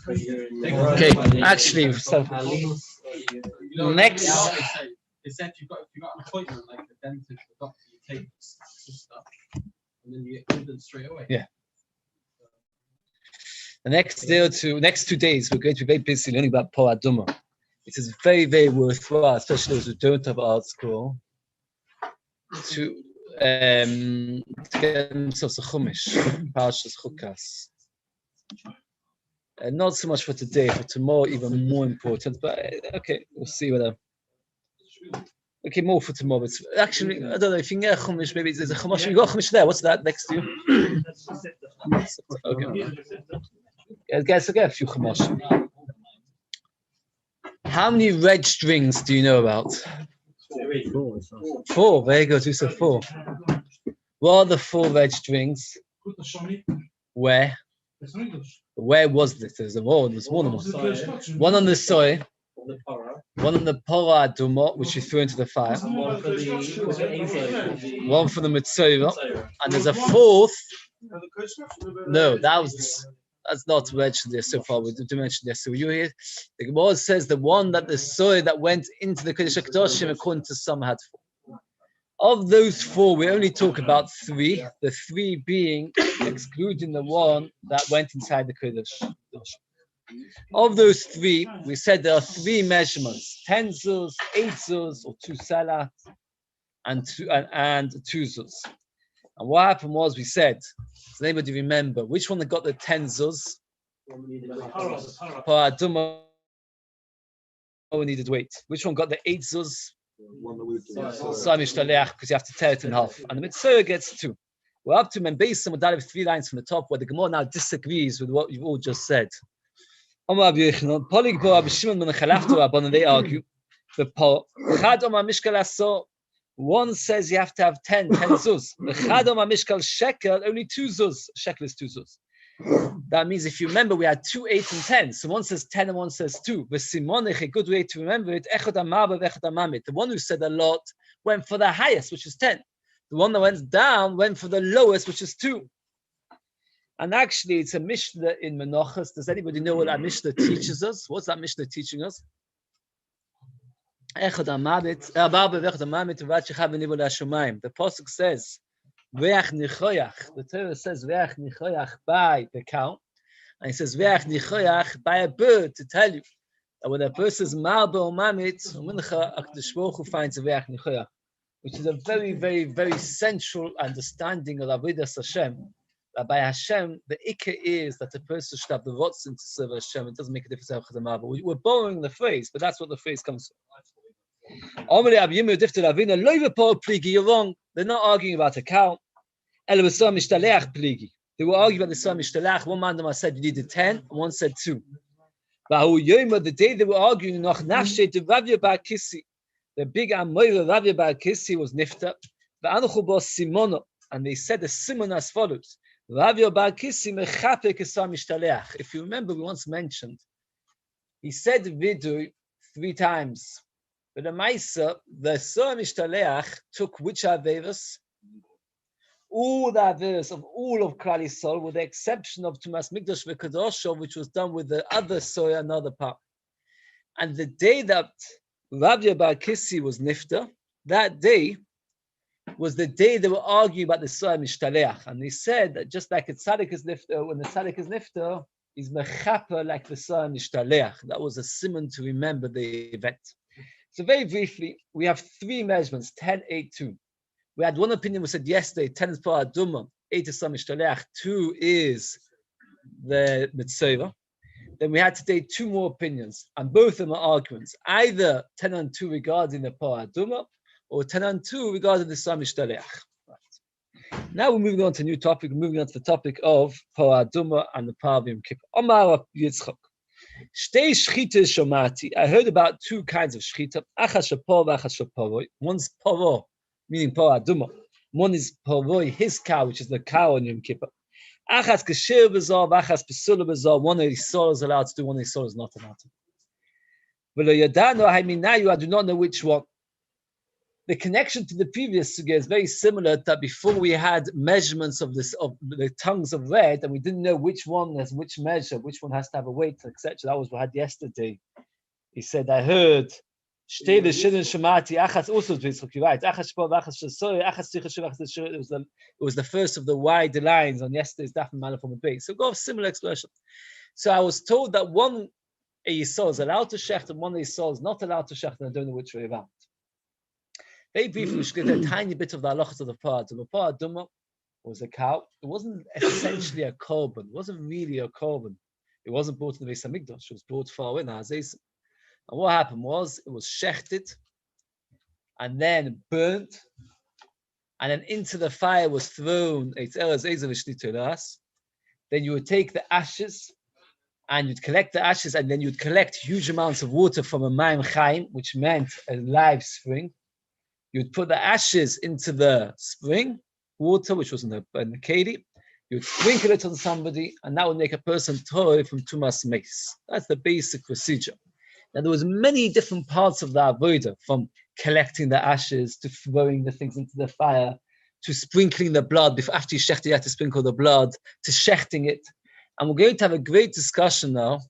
Okay, actually, so next. They said if you got an appointment like a dentist or doctor, you take stuff and then you get evidence straight away. Yeah. The next day or two, next 2 days, we're going to be very busy learning about Por Aduma. It is very, very worthwhile, especially those who don't have art school, to get themselves a Chumash, Parshas Chukas. Not so much for today, for tomorrow, even more important. But okay, we'll see whether. Okay, more for tomorrow. But actually, I don't know if you can get a Chumash. Maybe there's a Chumash. You got a Chumash there. What's that next to you? Okay. Yeah, guys, I get a few Chumash. How many red strings do you know about? 4. Very good. Who said 4? What are the 4 red strings? Where? Where was this? There's more. There's more than one. One on the soil, one on the Pora Aduma, which you threw into the fire. One for the Mitzvah, and there's a 4th. No, that's not mentioned there so far. We did mention there. So you hear the Gemara says the one that the soil that went into the Kodesh HaKadoshim, according to some, had 4. Of those 4, we only talk about 3. The 3 being excluding the one that went inside the Kodesh. Of those 3, we said there are 3 measurements: 10 zuz, 8 zuz, or 2 salat, and 2 zuz. And what happened was, we said, does anybody remember which one that got the 10 zuz? Por Aduma needed weight. Which one got the 8 zuz? Because you have to tear it in half. And the Mitzvah gets 2. We're up to Beis and Medal 3 lines from the top where the Gemara now disagrees with what you've all just said. They argue. One says you have to have 10 zuz. Only 2 zuz. Shekel is 2 zuz. That means if you remember, we had 2, 8, and 10. So one says 10 and one says 2. A good way to remember it, the one who said a lot went for the highest, which is 10. The one that went down went for the lowest, which is 2. And actually, it's a Mishnah in Menachos. Does anybody know what that Mishnah teaches us? What's that Mishnah teaching us? The Pasuk says, the Torah says Ve'ach nichoyach by the cow, and it says Ve'ach nichoyach by a bird to tell you that when a person is marba or mamit, Hakadosh Baruch Hu finds a Ve'ach nichoyach, which is a very, very, very central understanding of Avodas Hashem. That by Hashem, the ikka is that the person should have the rotzen to serve Hashem. It doesn't make a difference how marba. We're borrowing the phrase, but that's what the phrase comes from. You're wrong. They're not arguing about a cow. They were arguing about the Sar Mishtalach. One man said you needed 10, and one said 2. Yoma, the day they were arguing, the big Amoyra Rav Bar Kissi was Nifta. And they said the simon as follows. Rav Bar Kissi mechapek Sar Mishtalach. If you remember, we once mentioned, he said vidu 3 times. But the Maisa, the Sar Mishtalach took which Averas? All the Averas of all of Klal Yisrael, with the exception of Tumas Mikdash V'Kadosho, which was done with the other soil, another part. And the day that Rav Bar Kissi was Nifta, that day was the day they were arguing about the Sar Mishtalach. And they said that just like a tzaddik is Nifta, when the tzaddik is Nifta, he's Mechaper like the Sar Mishtalach. That was a simon to remember the event. So very briefly, we have 3 measurements, 10, 8, 2. We had one opinion, we said yesterday, 10 is Por Aduma, 8 is Sar Mishtalach, 2 is the Mitzvah. Then we had today 2 more opinions, and both of them are arguments. Either 10 and 2 regarding the Por Aduma, or 10 and 2 regarding the Sar Mishtalach. Right. Now we're moving on to a new topic, we're moving on to the topic of Por Aduma and the Par Yom Kippur. Omar Yitzchak. Shtei shchita shomati. I heard about 2 kinds of shchita. Achas shapor v'achas shaporoi. One's poro, meaning Por Aduma. One is poroi, his cow, which is the cow on Yom Kippur. Achas kashir b'zor v'achas pesula b'zor. One Yisroel is allowed to do, one Yisroel is not allowed to. V'lo yadanu ha'minayu. I do not know which one. the connection to the previous sugya is very similar. That before we had measurements of the tongues of lead, and we didn't know which one has which measure, which one has to have a weight, etc. That was what we had yesterday. He said, I heard. It was the first of the wide lines on yesterday's Daf Malach from the Beis. So go similar expression. So I was told that one Yisroel is allowed to shecht and one Yisroel is not allowed to shecht, and I don't know which way around. Very briefly, we should get a tiny bit of the halachas of the parah. The parah duma was a cow. It wasn't essentially a korban. It wasn't really a korban. It wasn't brought in the Beis Hamikdash. It was brought far away in Hazes. And what happened was it was shechted and then burnt, and then into the fire was thrown. Then you would take the ashes and you'd collect the ashes, and then you'd collect huge amounts of water from a Mayim Chaim, which meant a live spring. You'd put the ashes into the spring water, which was in the keli. You'd sprinkle it on somebody, and that would make a person toy from Tumas Meis. That's the basic procedure. Now, there was many different parts of the avodah, from collecting the ashes to throwing the things into the fire, to sprinkling the blood. Before, after you shecht, you have to sprinkle the blood, to shechting it. And we're going to have a great discussion now.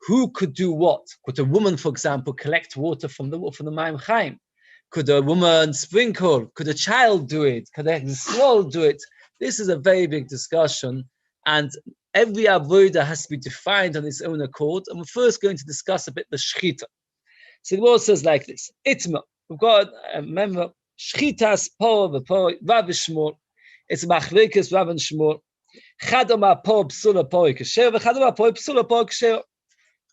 Who could do what? Could a woman, for example, collect water from the Mayim Chaim? Could a woman sprinkle? Could a child do it? Could a Yisroel do it? This is a very big discussion, and every avodah has to be defined on its own accord. And we're first going to discuss a bit the shechita. So the word says like this: Itma. We've got remember shchitas po v'po Rav Shmuel. It's machlekes Rav and Shmuel. Chadoma po psula po kasher v'chadoma po psula po kasher.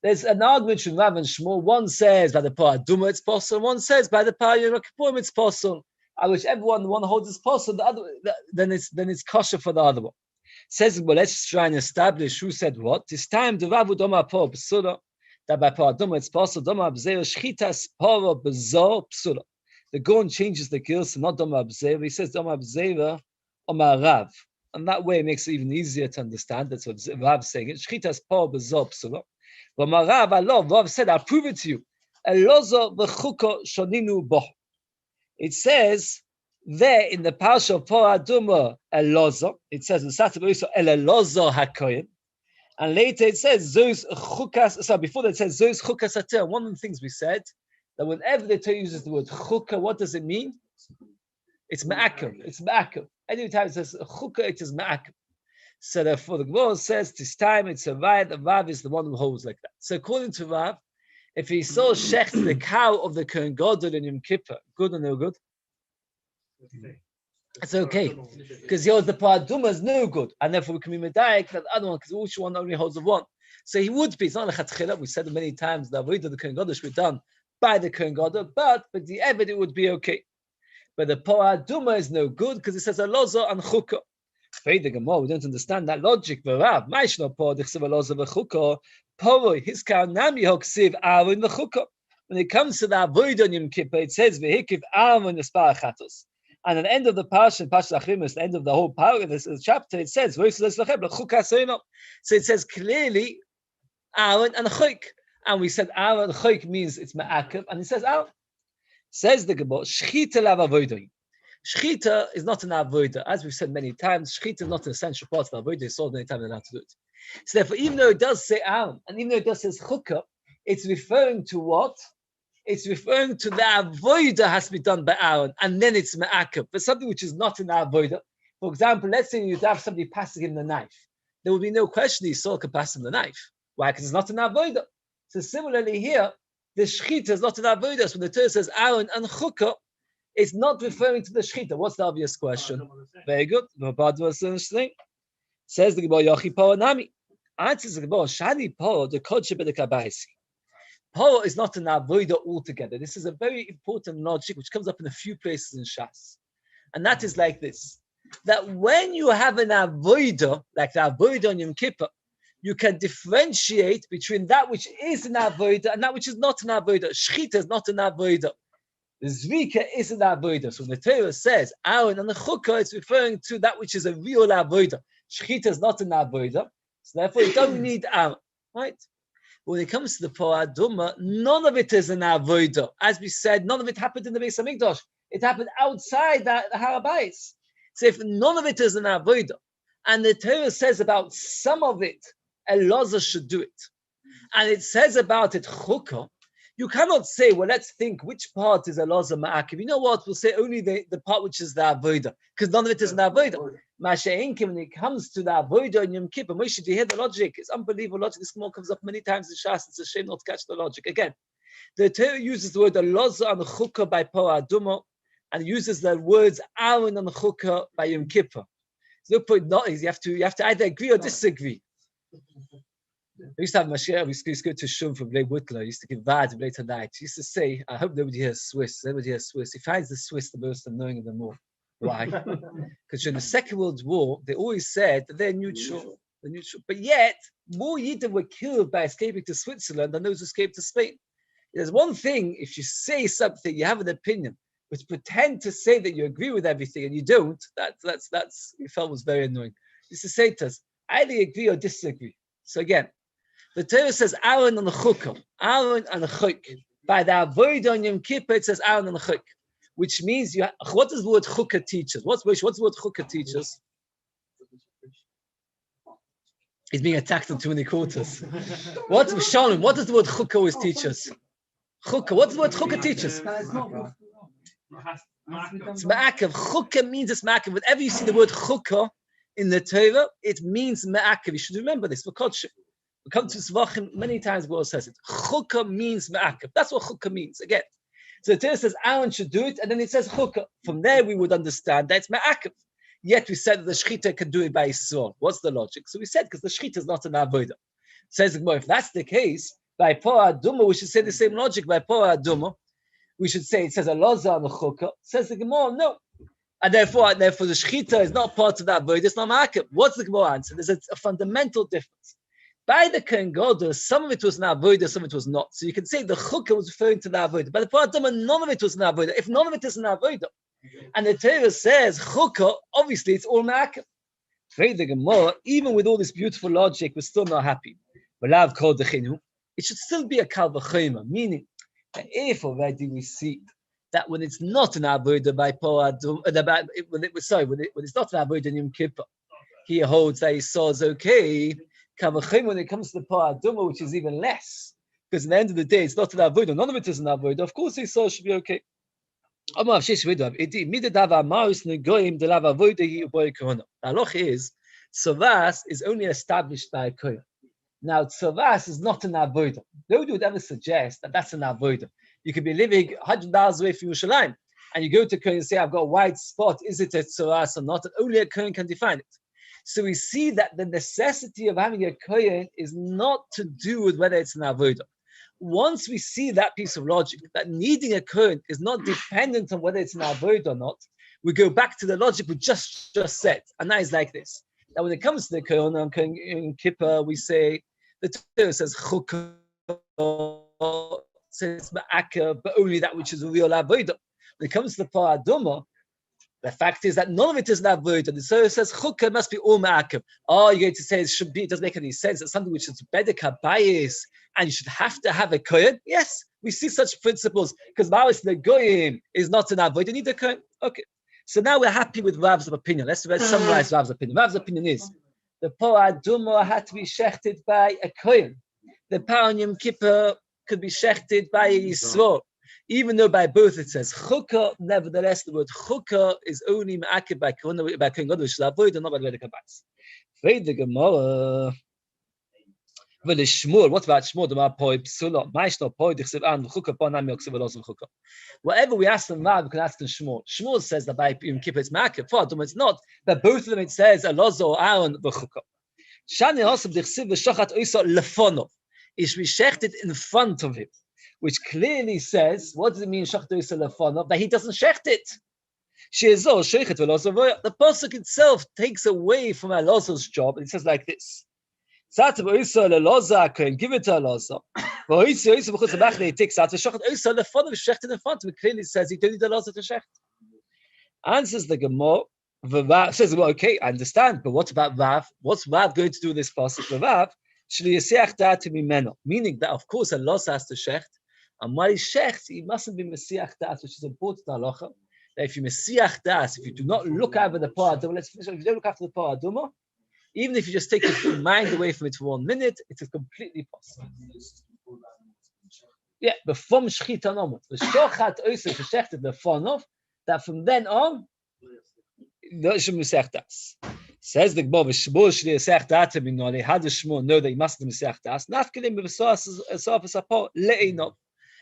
There's an argument between Rav and Shmuel. One says by the parah duma it's possible. One says by the parah Yom Kippurim it's possible. I wish everyone one holds it's possible. The other then it's kosher for the other one. Says, well, let's try and establish who said what. This time the Rav doma po psula. That by parah duma it's possible. Doma b'zeh shchitas po b'zo psula. The Gaon changes the gills to not doma b'zeh. He says doma b'zeh omar Rav, and that way it makes it even easier to understand. That's what Rav is saying. Shchitas po b'zo psula. But Marav Allah, Rav said, I'll prove it to you. Elozo v'chuko shoninu boh. It says there in the parsha of Parah Duma Elozo. It says in Satar Beis Elozo hakoyin, and later it says Zos chukas. So before that it says Zos chukas ater. One of the things we said that whenever the Torah uses the word chukah, what does it mean? It's ma'aker. It's ma'aker. Any time it says chukah, it is ma'aker. So therefore, the Gemara says this time it's a Rav. The Rav is the one who holds like that. So according to Rav, if he saw shecht the cow of the Kohen Gadol in Yom Kippur, good or no good? It's okay, because he holds the parah duma is no good, and therefore we can be medayek that other one, because each one only holds of one. So he would be. It's not like chatchila. We said it many times. The avodah of the Kohen Gadol should be done by the Kohen Gadol, but the evidence would be okay. But the parah duma is no good because it says alozo and chukah. We don't understand that logic. When it comes to the avodah on Yom Kippur, it says v'hikiv Aaron esparchatos. And at the end of the parsha, the end of the whole part of this chapter, it says so. It says clearly Aaron and Chok. And we said Aaron and Chok means it's ma'akev, and it says Aaron. Says the Gemara, shchita lav avodah. Shechita is not an avodah. As we've said many times, shechita is not an essential part of avodah. It's all many times allowed to do it. So therefore, even though it does say Aaron, and even though it does say chukah, it's referring to what? It's referring to the avodah has to be done by Aaron, and then it's ma'akev. But something which is not an avodah. For example, let's say you'd have somebody passing him the knife. There would be no question he saw could pass him the knife. Why? Because it's not an avodah. So similarly here, the shechita is not an avodah. So when the Torah says Aaron and chukah, it's not referring to the shechita. What's the obvious question? Very good. Says the Gemara Yochi Po Nami. Answers the Gemara Shani Po the Kodesh B'Dekabaisi. Po is not an avodah altogether. This is a very important logic which comes up in a few places in Shas, and that is like this: that when you have an avodah, like the avodah on Yom Kippur, you can differentiate between that which is an avodah and that which is not an avodah. Shechita is not an avodah. The Zvika is an avodah. So when the Torah says Aaron and the chukah, it's referring to that which is a real avodah. Shechita is not an avodah, so therefore you don't need Aaron, right? But when it comes to the parah duma, none of it is an avodah. As we said, none of it happened in the Beis Hamikdash. It happened outside the Harabais. So if none of it is an avodah, and the Torah says about some of it, Elazar should do it, and it says about it chukah, you cannot say, well, let's think which part is Elazar ma'akiv. You know what? We'll say only the part which is the avodah, because none of it is an avodah. Masha'inkim, when it comes to the avodah and Yom Kippur, Moshe, do you hear the logic? It's unbelievable logic. This more comes up many times in Shas. It's a shame not to catch the logic. Again, the Torah uses the word Elazar and chukah by Parah Adumah, and uses the words Aaron and chukah by Yom Kippur. So no point not is you have to either agree or disagree. We used to have Mashiach, we used to go to Shum from Blay Whitler, used to give Vad late at night. He used to say, I hope nobody hears Swiss. Everybody hears Swiss. He finds the Swiss the most annoying of them all. Why? Because during the Second World War, they always said that they're neutral. They're neutral. But yet, more Yidden were killed by escaping to Switzerland than those who escaped to Spain. There's one thing, if you say something, you have an opinion, but pretend to say that you agree with everything and you don't, that's we felt was very annoying. He used to say to us, either agree or disagree. So again, the Torah says Aaron and the Chukah, Aaron and the Chuk. By the Avodah on Yom Kippur, it says Aaron and the Chuk, which means what does the word Chukah teach us? What's the word Chukah teach us? He's being attacked in too many quarters. What's Shalom? What does the word Chukah always teach us? Chukah. What's the word Chukah teach us? It's ma'akev. Chukah means it's ma'akev. Whenever you see the word Chukah in the Torah, it means ma'akev. You should remember this. We come to Zvachim many times. God says it. Chukah means ma'akev. That's what Chukah means. Again, so the Torah says Aaron should do it, and then it says Chukah. From there, we would understand that it's ma'akev. Yet we said that the Shechita can do it by Yisroel. What's the logic? So we said because the Shechita is not an avodah. Says the Gemara, if that's the case, by Parah Adumah, we should say the same logic. By Parah Adumah, we should say it says Elazar and the Chukah. Says the Gemara, no. And therefore the Shechita is not part of that avodah. It's not ma'akev. What's the Gemara answer? There's a fundamental difference. By the Kohen Gadol, some of it was an avodah, some of it was not. So you can say the Chukah was referring to the avodah. By the Parah Adumah, none of it was an avodah. If none of it is an avodah, and the Torah says Chukah, obviously it's all ma'akev. The Gemara, even with all this beautiful logic, we're still not happy. It should still be a kal v'chomer, meaning that if already we see that when it's not an avodah by Parah Adumah, when it's not an avodah in Yom Kippur, he holds that he saw is okay. Kal v'chomer when it comes to the Parah Adumah, which is even less, because at the end of the day it's not an avodah. None of it is an avodah. Of course, he saw should be okay. The halach is tzavas is only established by a kohen. Now, tzavas is not an avodah. Nobody would ever suggest that that's an avodah. You could be living 100 miles away from Yerushalayim, and you go to a kohen and say, I've got a white spot. Is it a tzavas or not? And only a kohen can define it. So we see that the necessity of having a kohen is not to do with whether it's an avodah. Once we see that piece of logic, that needing a kohen is not dependent on whether it's an avodah or not, we go back to the logic we just said. And that is like this. Now, when it comes to the kohen on Yom Kippur, we say, the Torah says chukah, says ma'akev, but only that which is a real avodah. When it comes to the Parah Adumah, the fact is that none of it is an avodah. The Torah says chukah must be all ma'akev. Oh, you're going to say it should be, it doesn't make any sense. It's something which is bedek habayis, and you should have to have a kohen. Yes, we see such principles, because Ma'aris the goyim is not an avodah, you need a kohen. Okay. So now we're happy with Rav's opinion. Let's summarize Rav's opinion. Rav's opinion is the Parah Adumah had to be shechted by a kohen. The Parah Yom Kippur could be shechted by a Yisroel. Even though by both it says chukah, nevertheless the word chukah is only ma'akev by Kohen Gadol, which is avodah, not by the Kabbalas. Frei the Gemara. What about Shmuel? Whatever we ask them now, we can ask them Shmuel. Shmuel says that by Yom Kippur it's ma'akev. For Adumah it's not. But both of them it says Elazar or Aaron v'chukah. Shani hasam dichsiv v'shachat oisa lefonov. It should be shechted in front of him, which clearly says, what does it mean shachat oisa lefonov? That he doesn't shecht it. The pasuk itself takes away from Elazar's job, and it says like this. Give it to Elazar. He takes out the shachat oisa lefonov, shechted in front of him. Clearly says he don't need Elazar to shecht. Answers the Gemara. Rav says, well, okay, I understand, but what about Rav? What's Rav going to do in this pasuk? Rav, meaning that of course Elazar has to shecht, and while he shechts, he mustn't be mesiach dat, which is important halacha, that if you mesiach das, if you do not look over the par aduma, let's finish. If you don't look after the par aduma, even if you just take your mind away from it for 1 minute, it is completely possible. Yeah, but from shchita nomot, the shochat oisef shechted the fonov, that from then on, no should mesiach das. Says the Gemara, "Shmuel should mesiach das to be known. How does Shmuel know that he must mesiach das? Nafkelim b'v'sas apart le'enov.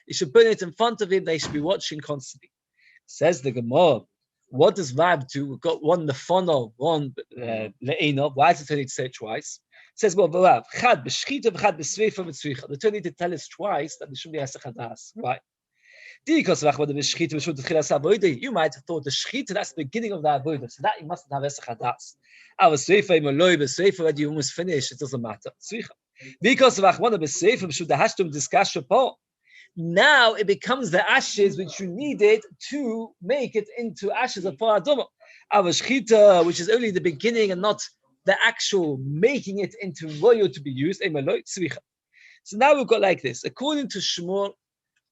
You should put it in front of him. They should be watching constantly." Says the Gemara, what does Rab do? We've got one lefonov, one le'enov. Why does it need to say it twice? It says, well, Rav, chad b'shchita v'chad b'sveifa v'tzricha. The Torah need to tell us twice that there should be hesach hadas. Right? You might have thought the shchita, that's the beginning of the avodah, so that you mustn't have hesach hadas. Our sveifa, sveifa, already almost finished, it doesn't matter. Because of achwana b'sveifa, b'shud the hashtum discuss report. Now it becomes the ashes which you needed to make it into ashes of par aduma. Our shchita, which is only the beginning and not the actual making it into royal to be used. So now we've got like this. According to Shmuel,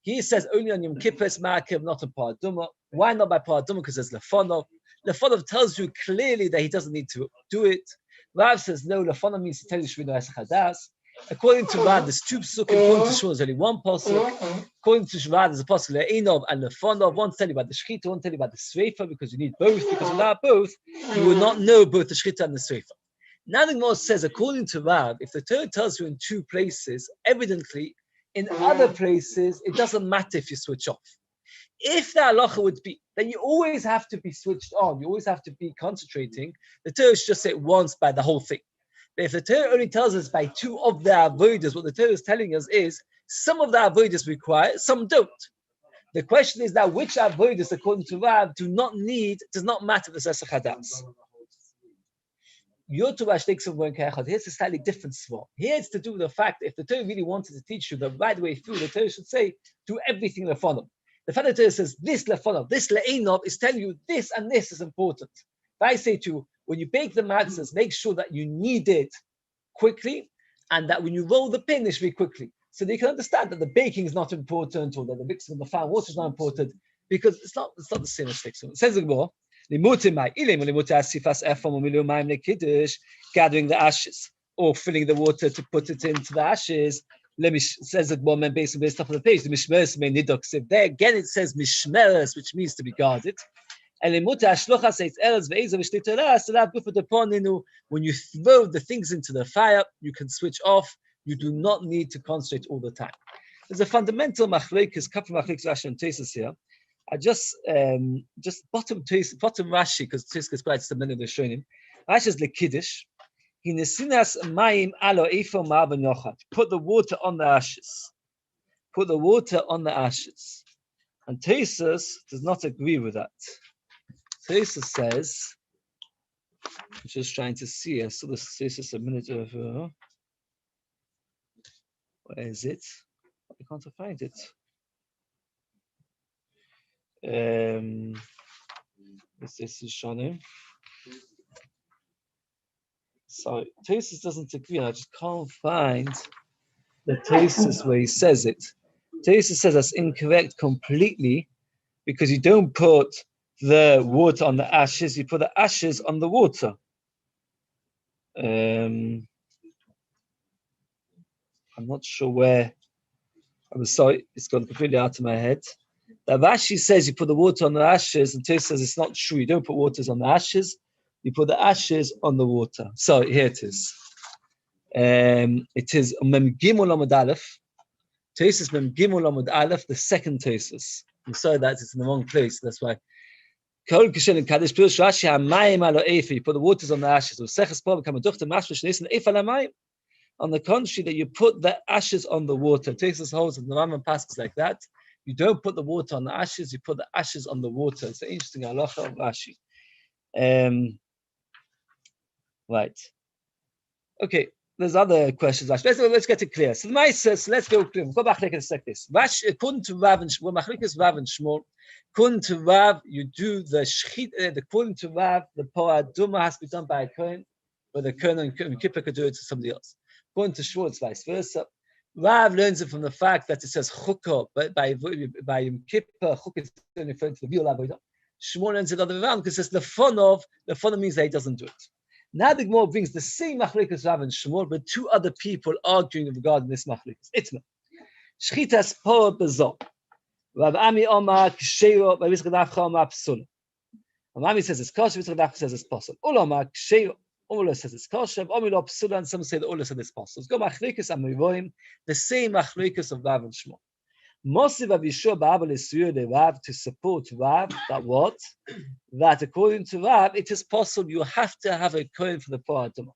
he says only on Yom Kippur is ma'akev, not on par aduma. Why not by par aduma? Because there's lefonov. Lefonov tells you clearly that he doesn't need to do it. Rav says no. Lefonov means to tell you shvino hesach hadas. According to Rav, there's 2 psukim. According to Shmuel, there's only 1 pasuk. According to Rav, there's a pasuk le'enov and lefonov. One tell you about the shchita, one tell you about the sveifa, because you need both. Because without both, you will not know both the shchita and the sveifa. Now the Gemara says, according to Rav, if the Torah tells you in 2 places, evidently in other places it doesn't matter if you switch off. If the halacha would be that you always have to be switched on, you always have to be concentrating, the Torah should just say it once by the whole thing. But if the Torah only tells us by 2 of the avodas, what the Torah is telling us is some of the avodas require, some don't. The question is that which avodas, according to Rav, does not matter the hesach hadas. Here's a slightly different svar. Here it's to do with the fact that if the Torah really wanted to teach you the right way through, the Torah should say do everything lefonov. The fact that the Torah says this lefonov, this le'enov is telling you this and this is important. If I say to you, when you bake the matzahs, make sure that you knead it quickly, and that when you roll the pin, it should be quickly. So they can understand that the baking is not important, or that the mixing of the fine water is not important, because it's not the same as fixing. It says the Gemara, gathering the ashes, or filling the water to put it into the ashes. Says the Gemara based on the top of the page, the mishmeres may nidok. There again it says mishmeres, which means to be guarded. When you throw the things into the fire, you can switch off. You do not need to concentrate all the time. There's a fundamental machlekes, couple of machlekes Rashi and Tosfos here. I just bottom Rashi, because Tosfos is quite similar to the Shonim. Rashi is lekiddush. Put the water on the ashes. Put the water on the ashes. And Tosfos does not agree with that. Tosfos says, I'm just trying to see. I saw this Tosfos a minute ago. Where is it? I can't find it. This is Shonim. Sorry, Tosfos doesn't agree. I just can't find the Tosfos where he says it. Tosfos says that's incorrect completely, because you don't put the water on the ashes, you put the ashes on the water. I'm not sure where. I'm sorry, it's gone completely out of my head. The Rashi says you put the water on the ashes, and Tosfos says it's not true. You don't put waters on the ashes, you put the ashes on the water. So here it is. It is Mem Gimel Amud Aleph. Tosfos Mem Gimel Amud Aleph, the second Tosfos. I'm sorry that it's in the wrong place. That's why. You put the waters on the ashes. On the contrary, that you put the ashes on the water. Tosfos holds in the Rambam passages like that. You don't put the water on the ashes. You put the ashes on the water. It's an interesting halacha of Rashi. Right. Okay. There's other questions. Let's get it clear. So the Beis says, let's go clear. We'll go back like a second. According to Rav and Shmuel, according to Rav, you do the shchit. According to Rav, the par aduma has to be done by a kohen, but the kohen and kippur could do it to somebody else. According to Shmuel, it's vice versa. Rav learns it from the fact that it says chukah, but by Yom Kippur, chukah is only referring to the real avodah. Shmuel ends it the other way around because it's the fun of means that he doesn't do it. Now the Gemara brings the same machlokas Rav and Shmuel, but two other people arguing regarding this machlokas. Itma. Shchitas por bezor. Rav Ami Omar Ksheiro, Rav Yisrael Omar Psul. Rav Ami says it's kosher, Yisrael Dafka says it's possible. Ulama Ksheiro, Ula says it's kosher, Omilo Psul, and some say the Ula says it's possible. Go machlokas Amiroim, the same machlokas of Rav and Shmuel. Mosiv of Yeshua Ba'abel Yisroel de Rav to support Rav that what? That according to Rav, it is possible you have to have a coin for the Por Aduma.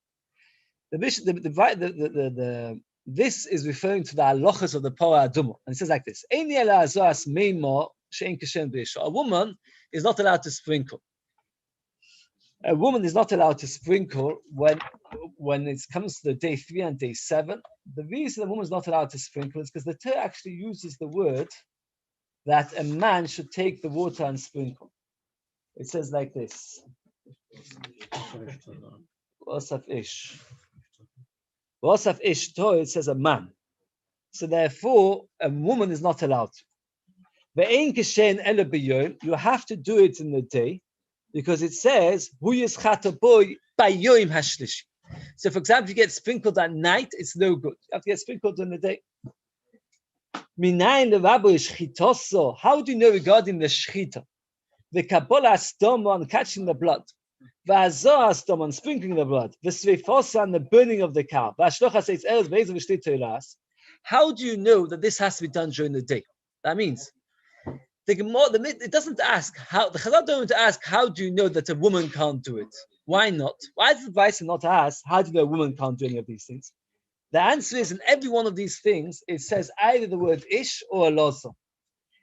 This is referring to the halachas of the Por Aduma. And it says like this: a woman is not allowed to sprinkle. A woman is not allowed to sprinkle when it comes to the day 3 and day 7. The reason a woman is not allowed to sprinkle is because the Torah actually uses the word that a man should take the water and sprinkle. It says like this. Wasaf ish. Wasaf ish Torah, it says a man. So therefore, a woman is not allowed to. You have to do it in the day, because it says, so for example, if you get sprinkled at night, it's no good. You have to get sprinkled in the day. How do you know regarding the shchita? The kabbalah stoma on catching the blood. The azor stoma on sprinkling the blood. The sveifosa and the burning of the cow. How do you know that this has to be done during the day? That means the Gemara, it doesn't ask how. The Chazal don't ask how do you know that a woman can't do it? Why not? Why does the Beis not ask how do you know a woman can't do any of these things? The answer is in every one of these things it says either the word ish or a losa.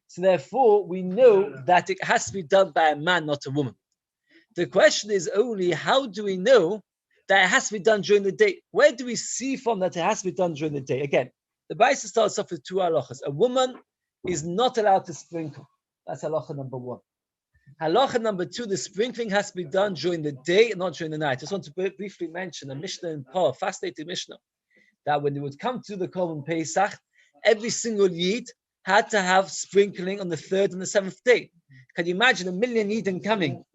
So therefore we know that it has to be done by a man, not a woman. The question is only how do we know that it has to be done during the day? Where do we see from that it has to be done during the day? Again, the Beis starts off with two halachas. A woman is not allowed to sprinkle. That's halacha number 1. Halacha number 2, the sprinkling has to be done during the day and not during the night. I just want to briefly mention a Mishnah in Par, fascinating Mishnah, that when they would come to the Korban Pesach, every single Yid had to have sprinkling on the 3rd and the 7th day. Can you imagine 1 million Yidden coming?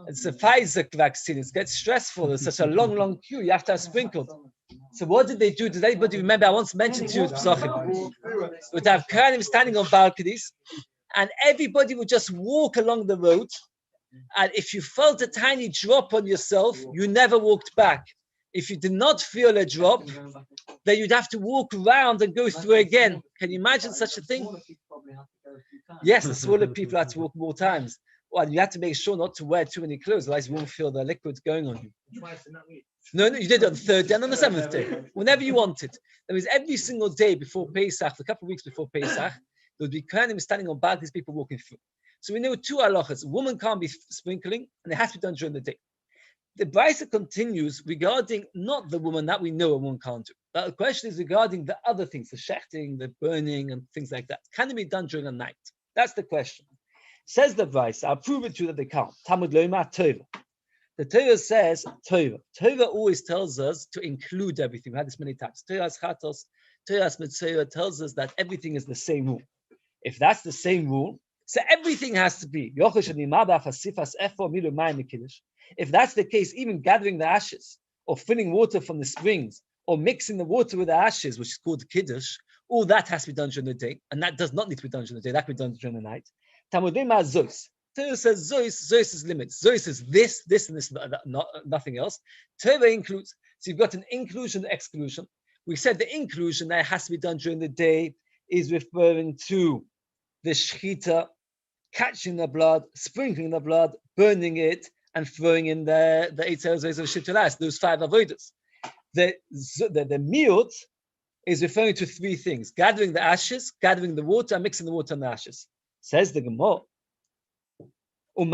It's a Pfizer vaccine. It gets stressful. There's such a long queue. You have to have sprinkled. So what did they do? Does anybody remember? I once mentioned to you, Psachim, would have Kohanim standing on balconies, and everybody would just walk along the road. And if you felt a tiny drop on yourself, you never walked back. If you did not feel a drop, then you'd have to walk around and go through again. Can you imagine such a thing? Yes, the smaller people had to walk more times. Well, you have to make sure not to wear too many clothes, otherwise you won't feel the liquids going on you. No, you did it on the 3rd day and on the 7th day, whenever you wanted. That means every single day before Pesach, a couple of weeks before Pesach, there would be Kohanim standing on balconies, people walking through. So we know 2 halachas. A woman can't be sprinkling, and it has to be done during the day. The Beis continues regarding not the woman that we know a woman can't do. But the question is regarding the other things, the shechting, the burning, and things like that. Can it be done during the night? That's the question. Says the Beis, I'll prove it to you that they can't. Talmud Loma Torah. The Torah says Torah. Torah always tells us to include everything. We had this many times. Torah's Chatos, Torah's Mitzvah tells us that everything is the same rule. If that's the same rule, so everything has to be. If that's the case, even gathering the ashes, or filling water from the springs, or mixing the water with the ashes, which is called Kiddush, all that has to be done during the day, and that does not need to be done during the day. That can be done during the night. Tamudim Zois. Torah says Zois is limits. Zois is this, and this, nothing else. Torah includes, so you've got an inclusion, exclusion. We said the inclusion that has to be done during the day is referring to the shechita, catching the blood, sprinkling the blood, burning it, and throwing in the 8 cells of shitulas, those 5 avodas. The miut is referring to 3 things: gathering the ashes, gathering the water, and mixing the water and the ashes. Says the Gemara, who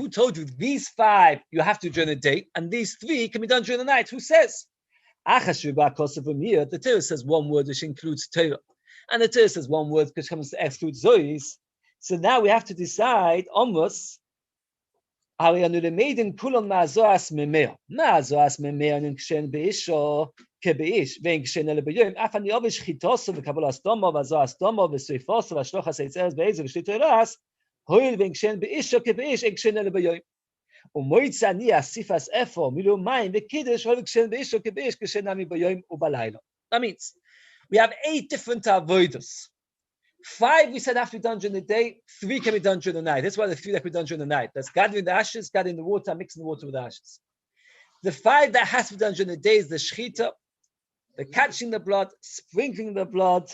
told you these 5 you have to do during the day, and these 3 can be done during the night? Who says? The Torah says one word which includes Torah, and the Torah says one word which comes to exclude Zois. So now we have to decide almost. If Hoil v'engshen be'isha kebe'ish engshen ele b'yoyim. U'moitza ni asifas efo milu mayim v'kiddush hoil v'engshen be'isha kebe'ish engshen nami b'yoyim u'balayla. That means we have 8 different avodas. 5 we said have to be done during the day, 3 can be done during the night. That's why the 3 that can be done during the night. That's gathering the ashes, gathering the water, mixing the water with the ashes. The 5 that has to be done during the day is the shechita, the catching the blood, sprinkling the blood,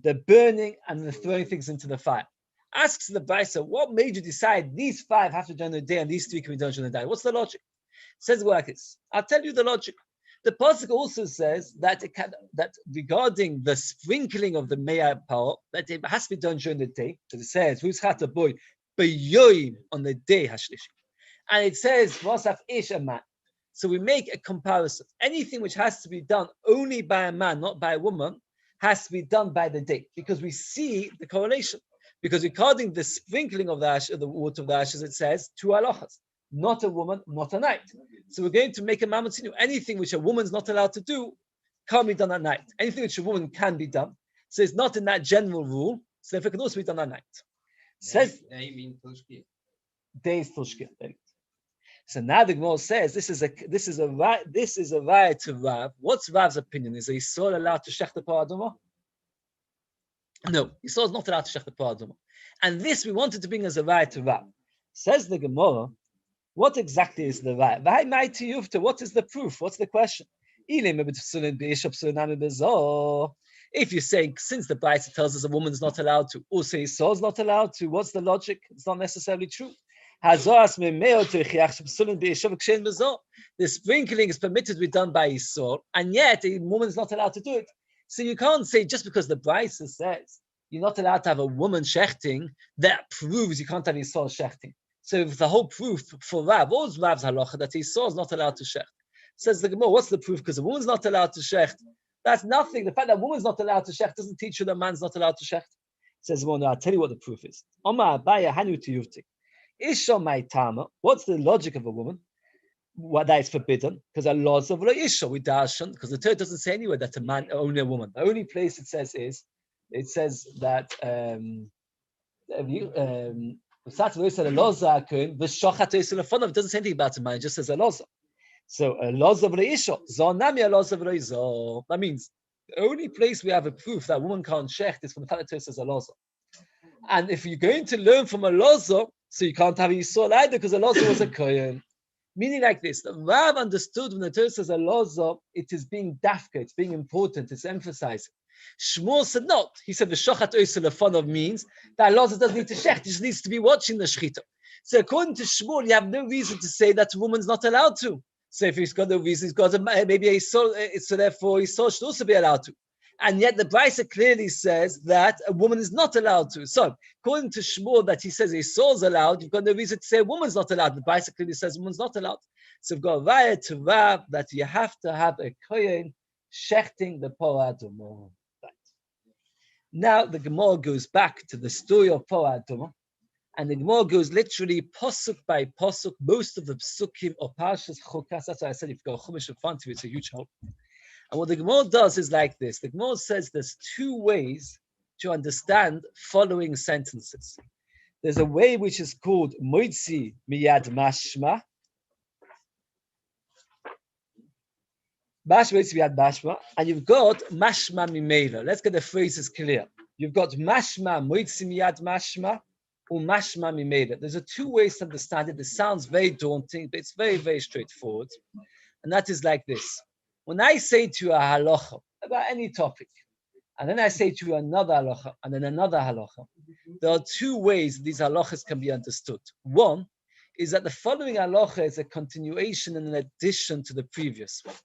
the burning, and the throwing things into the fire. Asks the Beis, what made you decide these 5 have to be done during the day and these 3 can be done during the night? What's the logic? It says it like this. I'll tell you the logic. The pasuk also says that that regarding the sprinkling of the me'ah pal, that it has to be done during the day. So it says, "Who's chata boy beyoyim on the day hashlishi," and it says, "Vasaf ish a man." So we make a comparison. Anything which has to be done only by a man, not by a woman, has to be done by the day, because we see the correlation. Because regarding the sprinkling of the ash, of the water of the ashes, it says 2 halachas. Not a woman, not a night. So we're going to make a mamatinu. Anything which a woman's not allowed to do can't be done at night. Anything which a woman can be done. So it's not in that general rule. So if it can also be done at night. Says days tushkir. So now the Gemara says this is a right to Rav. What's Rav's opinion? Is Yisroel allowed to shech the paraduma? No, Yisroel is not allowed to shech the paraduma. And this we wanted to bring as a right to Rav. Says the Gemara. What exactly is the right? What is the proof? What's the question? If you're saying, since the Beis tells us a woman's not allowed to, also Yisroel's not allowed to, what's the logic? It's not necessarily true. The sprinkling is permitted to be done by Yisroel, and yet a woman's not allowed to do it. So you can't say just because the Beis says you're not allowed to have a woman shechting, that proves you can't have Yisroel shechting. So if the whole proof for Rav, what was Rav's halacha that Yisroel is not allowed to shecht? Says the Gemara, what's the proof? Because a woman's not allowed to shecht. That's nothing. The fact that a woman's not allowed to shecht doesn't teach you that a man's not allowed to shecht. Says the Gemara, I'll tell you what the proof is. Oma abaya hanu tiyuvtik. Isha my tama. What's the logic of a woman? What that is forbidden? Because Allah of Isha we darshan. Because the Torah doesn't say anywhere that a man only a woman. The only place it says that it doesn't say anything about a man, it just says a loza. So a loza of reisha, zonami a loza of reizo. That means the only place we have a proof that a woman can't shecht is from the fact that it says a loza. And if you're going to learn from a loza, so you can't have Yisroel either because a loza was a kohen. Meaning like this, the Rav understood when the Torah says a loza, it is being dafka, it's being important, it's emphasizing. Shmuel said not. He said the shochat oisel fun of means that loza doesn't need to shecht, he just needs to be watching the shechita. So according to Shmuel, you have no reason to say that a woman's not allowed to. So if he's got no reason, he's got maybe a soul, so therefore his soul should also be allowed to. And yet the Beis clearly says that a woman is not allowed to. So according to Shmuel that he says a soul's allowed, you've got no reason to say a woman's not allowed. The Beis clearly says a woman's not allowed. So we've got a raya to Rav that you have to have a kohen shechting the po'adumah. Right. Now the Gemara goes back to the story of po'adumah, and the Gemara goes literally posuk by posuk. Most of the psukim or parshas chukas. That's why I said if you've got a chumash in front of you, it's a huge help. And what the Gemara does is like this. The Gemara says there's 2 ways to understand following sentences. There's a way which is called moitzi miyad mashma. And you've got mashma mimela. Let's get the phrases clear. You've got mashma moitzi miyad mashma or mashma mimela. There's 2 ways to understand it. It sounds very daunting, but it's very, very straightforward. And that is like this. When I say to you a halacha about any topic, and then I say to you another halacha, and then another halacha, there are 2 ways these halachas can be understood. One is that the following halacha is a continuation and an addition to the previous one.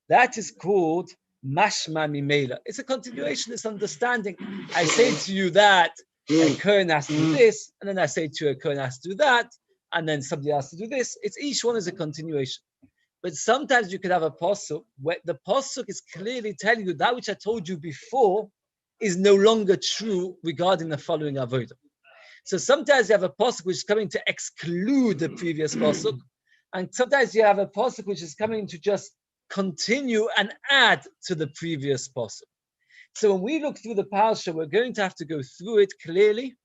That is called mashma mimela. It's a continuation, it's understanding. I say to you that a kohen has to do this, and then I say to you a kohen has to do that, and then somebody has to do this. It's each one is a continuation. But sometimes you could have a pasuk where the pasuk is clearly telling you that which I told you before is no longer true regarding the following avodah. So sometimes you have a pasuk which is coming to exclude the previous pasuk, and sometimes you have a pasuk which is coming to just continue and add to the previous pasuk. So when we look through the parasha, we're going to have to go through it clearly,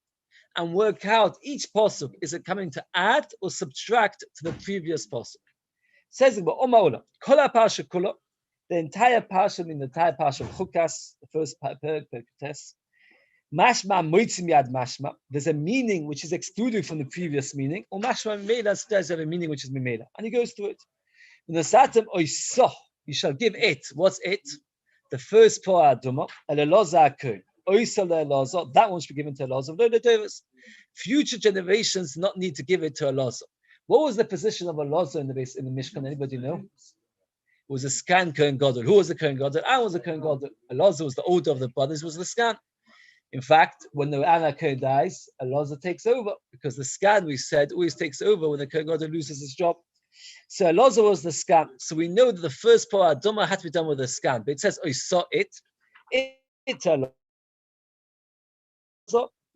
and work out each pasuk. Is it coming to add or subtract to the previous pasuk? Says the entire parsha, meaning the entire parsha of Chukas, the first Perkutes. Mashma moitzim yad mashma. There's a meaning which is excluded from the previous meaning. Or mashma mimela does have a meaning which is mimela, and he goes through it. In the satam oisoh, you shall give it. What's it? The first poor aduma, elazar kohen. Oisah le'elazar. That one should be given to Elazar. Future generations do not need to give it to Elazar. What was the position of Elazar in the Mishkan? Anybody know? It was a scan Kohen Gadol. Who was the Kohen Gadol? I was the Kohen Gadol. Elazar was the older of the brothers. Was the scan. In fact, when the Anna Kohen dies, Elazar takes over because the scan, we said, always takes over when the Kohen Gadol loses his job. So Elazar was the scan. So we know that the first part Aduma had to be done with a scan. But it says, I saw it. It Elazar.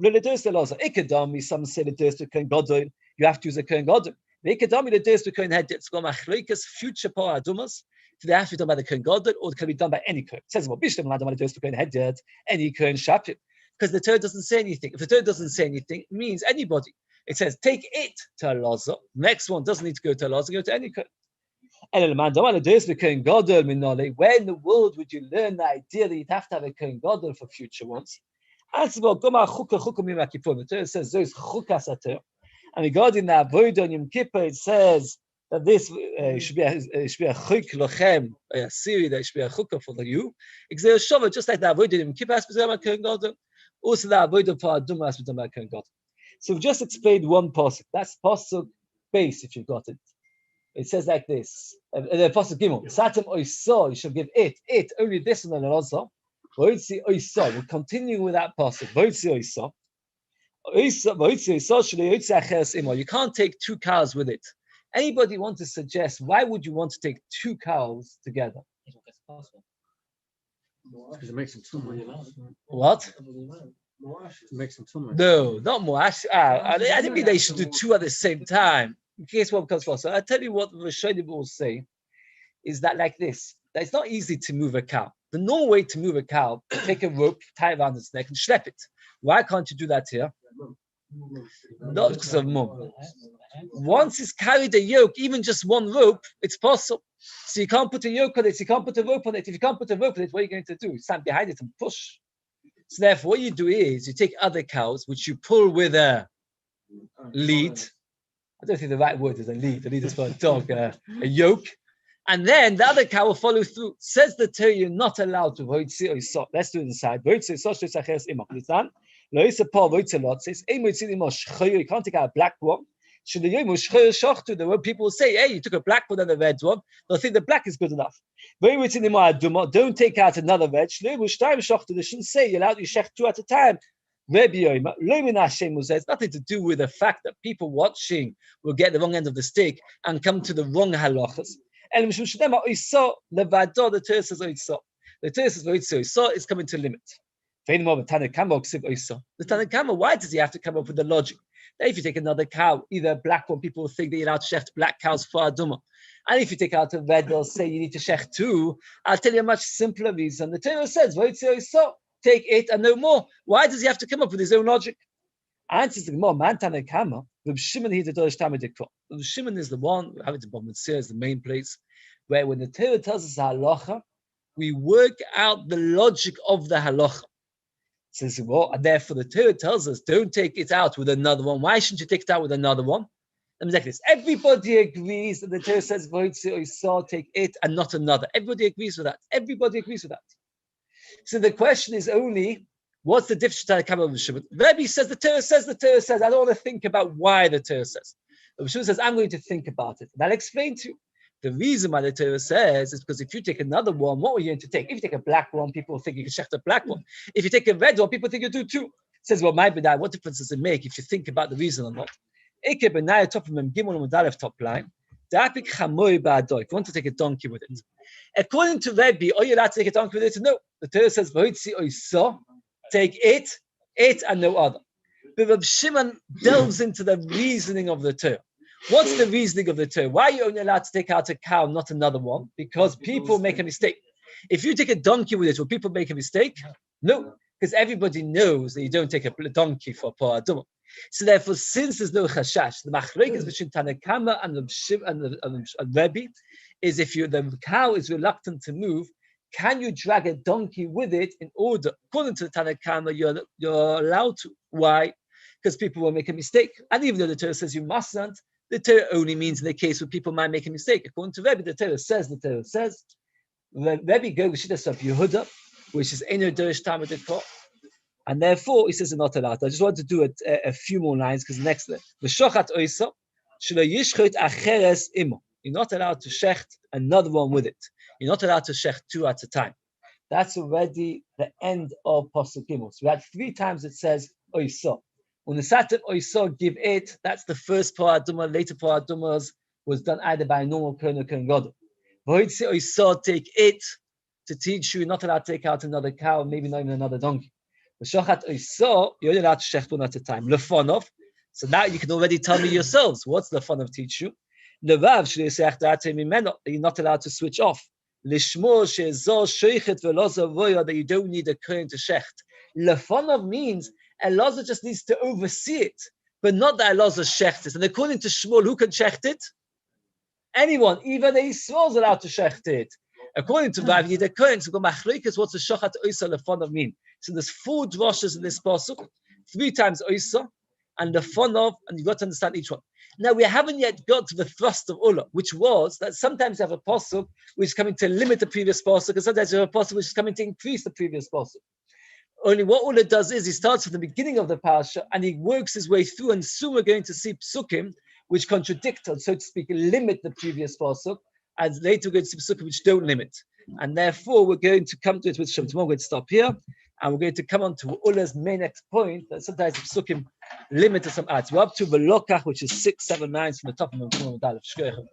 Ikadami, some say the dirst to Kohen Gadol. You have to use a Kohen Gadol. Ikadami, the dirst to Kohen Head. It's called Machloikas, future part Adumas. So they have to be done by the Kohen Gadol or it can be done by any Kohen. It says, well, Bishlam Ladam, the dirst to Kohen Head, any Kohen Shapir. Because the Torah doesn't say anything. If the Torah doesn't say anything, it means anybody. It says, take it to Elazar. Next one doesn't need to go to Elazar, go to any Kohen. Where in the world would you learn the idea that you'd have to have a Kohen Gadol for future ones? The Torah says, those chukas ater. And regarding the avodah on Yom Kippur, it says that this should be a chuk lochem, a series that should be a chukah for you. Just like the avodah on Yom Kippur has to be done by Kohen Gadol. Also, the avodah for Aduma has to be done by Kohen Gadol. So we've just explained one pasuk. That's pasuk Beis, if you've got it. It says like this: the pasuk Gimel, Satam oiso, you shall give it only this one and Elazar. Voitzi oiso. We'll continue with that pasuk. Voitzi oiso. You can't take two cows with it. Anybody want to suggest why would you want to take two cows together? Because it makes them too much. What? It makes them too much. No, not moash. I didn't mean they should do two at the same time. In case one comes first. So I tell you what the Rishonim will say is that like this. That it's not easy to move a cow. The normal way to move a cow, take a rope, tie it around its neck, and schlep it. Why can't you do that here? Not because of mum. Once it's carried a yoke, even just one rope, it's possible. So you can't put a yoke on it, you can't put a rope on it. If you can't put a rope on it, what are you going to do? Stand behind it and push. So therefore, what you do is you take other cows, which you pull with a lead. I don't think the right word is a lead. The lead is for a dog, a yoke. And then the other cow will follow through. Says the Torah, you're not allowed to. Let's do it inside. You can't take out a black one. The word people will say, hey, you took a black one and a red one. They'll think the black is good enough. Don't take out another red. They shouldn't say you're allowed to shech two at a time. Rabbi Yoma, it's nothing to do with the fact that people watching will get the wrong end of the stick and come to the wrong halachas. The Torah says the Torah says is coming to limit. The Tanakhama, why does he have to come up with the logic? That if you take another cow, either a black one, people will think that you're allowed to shecht black cows for Aduma. And if you take out a red, they'll say you need to shecht two. I'll tell you a much simpler reason. The Torah says, take it and no more. Why does he have to come up with his own logic? Answers the Gemara, man Tanakhama, Reb Shimon is the one, having to bomb is the main place, where when the Torah tells us halacha, we work out the logic of the halacha. Says, well, and therefore the Torah tells us, don't take it out with another one. Why shouldn't you take it out with another one? Let me like this. Everybody agrees that the Torah says, take it and not another. Everybody agrees with that. Everybody agrees with that. So the question is only, what's the difference between Tanakhama and Shimon? Rabbi says, the Torah says. I don't want to think about why the Torah says. Rabbi Shimon says, I'm going to think about it. And I'll explain to you. The reason why the Torah says is because if you take another one, what are you going to take? If you take a black one, people think you can shecht a black one. If you take a red one, people think you do too. It says, well, my b'dai, what difference does it make if you think about the reason or not? Top line. If you want to take a donkey with it. According to Rabbi, are you allowed to take a donkey with it? No. The Torah says, take it and no other. But Rabbi Shimon delves into the reasoning of the Torah. What's the reasoning of the Torah? Why are you only allowed to take out a cow, not another one? Because people make a mistake. If you take a donkey with it, will people make a mistake? No, because everybody knows that you don't take a donkey for a aduma. So therefore, since there's no chashash, the machlokes between Tanakama and Rabbi is if the cow is reluctant to move, can you drag a donkey with it in order? According to the Tanakama, you're allowed to. Why? Because people will make a mistake. And even though the Torah says you mustn't, the Torah only means in the case where people might make a mistake. According to Rabbi, the Torah says, Rabbi go Shitas of Yehuda, which is Eino Derish Tamid Dekor. And therefore, he says they're not allowed. I just want to do a few more lines because the next V'shochat oisa shelo yishchot acheres imo. You're not allowed to shecht another one with it. You're not allowed to shecht two at a time. That's already the end of Pasuk Gimel. So we had 3 times it says oisa. When the satin oisa give it, that's the first paraduma. Later paradumas was done either by a normal kohen or kohen gadol. V'hoitzi oisa take it to teach you you're not allowed to take out another cow, maybe not even another donkey. Shochat oiso, you're only allowed to shecht one at a time. Lefonov. So now you can already tell me yourselves what's lefonov teach you. Levav you're not allowed to switch off. Lishmo shezo sheichet veloza voya, that you don't need a kohen to shecht. Lefonov means Elazar just needs to oversee it, but not that Elazar shecht it. And according to Shmuel, who can shecht it? Anyone, even a Yisroel is allowed to shecht it. According to Rabbi, you need a kohen. So machlokes, what's the shochat oisa lefonov mean? So there's 4 droshes in this pasuk, 3 times oisa, and the fonov, and you've got to understand each one. Now we haven't yet got to the thrust of Ula, which was that sometimes you have a pasuk which is coming to limit the previous pasuk, and sometimes you have a pasuk which is coming to increase the previous pasuk. Only what Ula does is he starts from the beginning of the parasha and he works his way through, and soon we're going to see psukim which contradict, or so to speak, limit the previous pasuk, and later we're going to see psukim which don't limit. And therefore we're going to come to it with Shem. Tomorrow we're going to stop here. And we're going to come on to Ula's main next point, that sometimes the psukim limit to some ads. We're up to Velokach, which is 6, 7, 9 from the top of the Shkoyach.